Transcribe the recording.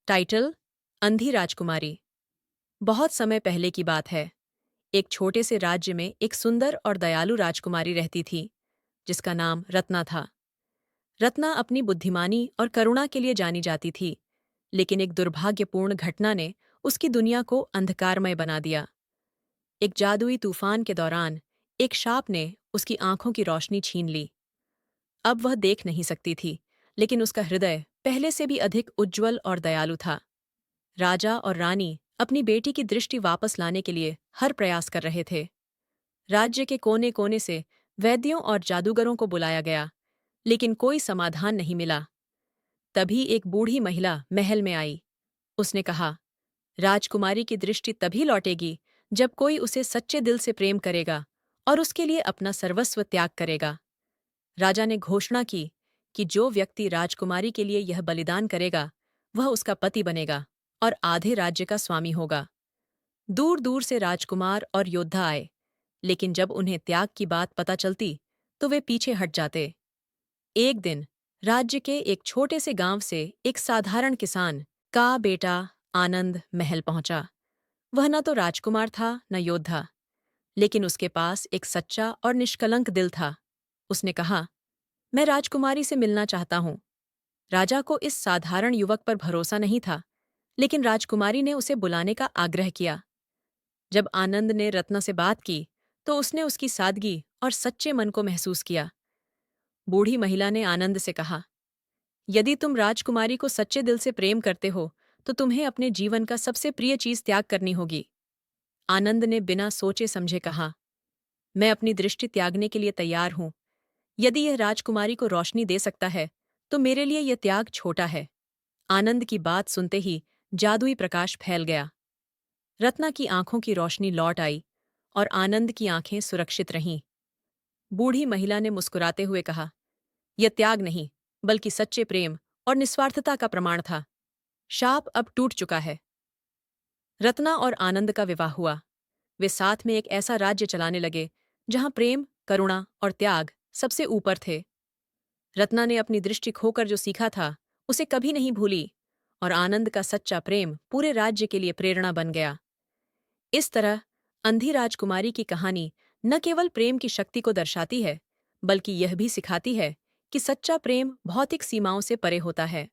Title: अंधी राजकुमारी। बहुत समय पहले की बात है। एक छोटे से राज्य में एक सुंदर और दयालु राजकुमारी रहती थी, जिसका नाम रत्ना था। रत्ना अपनी बुद्धिमानी और करुणा के लिए जानी जाती थी, लेकिन एक दुर्भाग्यपूर्ण घटना ने उसकी दुनिया को अंधकारमय बना दिया। एक जादुई तूफान के दौरान एक शाप ने उसकी आंखों की रोशनी छीन ली। अब वह देख नहीं सकती थी, लेकिन उसका हृदय पहले से भी अधिक उज्ज्वल और दयालु था। राजा और रानी अपनी बेटी की दृष्टि वापस लाने के लिए हर प्रयास कर रहे थे। राज्य के कोने कोने से वैद्यों और जादूगरों को बुलाया गया, लेकिन कोई समाधान नहीं मिला। तभी एक बूढ़ी महिला महल में आई। उसने कहा, राजकुमारी की दृष्टि तभी लौटेगी जब कोई उसे सच्चे दिल से प्रेम करेगा और उसके लिए अपना सर्वस्व त्याग करेगा। राजा ने घोषणा की कि जो व्यक्ति राजकुमारी के लिए यह बलिदान करेगा, वह उसका पति बनेगा और आधे राज्य का स्वामी होगा। दूर दूर से राजकुमार और योद्धा आए, लेकिन जब उन्हें त्याग की बात पता चलती तो वे पीछे हट जाते। एक दिन राज्य के एक छोटे से गांव से एक साधारण किसान का बेटा आनंद महल पहुंचा। वह न तो राजकुमार था न योद्धा, लेकिन उसके पास एक सच्चा और निष्कलंक दिल था। उसने कहा, मैं राजकुमारी से मिलना चाहता हूँ। राजा को इस साधारण युवक पर भरोसा नहीं था, लेकिन राजकुमारी ने उसे बुलाने का आग्रह किया। जब आनंद ने रत्ना से बात की, तो उसने उसकी सादगी और सच्चे मन को महसूस किया। बूढ़ी महिला ने आनंद से कहा, यदि तुम राजकुमारी को सच्चे दिल से प्रेम करते हो, तो तुम्हें अपने जीवन का सबसे प्रिय चीज त्याग करनी होगी। आनंद ने बिना सोचे समझे कहा, मैं अपनी दृष्टि त्यागने के लिए तैयार हूं। यदि यह राजकुमारी को रोशनी दे सकता है, तो मेरे लिए यह त्याग छोटा है। आनंद की बात सुनते ही जादुई प्रकाश फैल गया। रत्ना की आंखों की रोशनी लौट आई और आनंद की आंखें सुरक्षित रहीं। बूढ़ी महिला ने मुस्कुराते हुए कहा, यह त्याग नहीं, बल्कि सच्चे प्रेम और निस्वार्थता का प्रमाण था। शाप अब टूट चुका है। रत्ना और आनंद का विवाह हुआ। वे साथ में एक ऐसा राज्य चलाने लगे जहां प्रेम, करुणा और त्याग सबसे ऊपर थे। रत्ना ने अपनी दृष्टि खोकर जो सीखा था, उसे कभी नहीं भूली, और आनंद का सच्चा प्रेम पूरे राज्य के लिए प्रेरणा बन गया। इस तरह अंधी राजकुमारी की कहानी न केवल प्रेम की शक्ति को दर्शाती है, बल्कि यह भी सिखाती है कि सच्चा प्रेम भौतिक सीमाओं से परे होता है।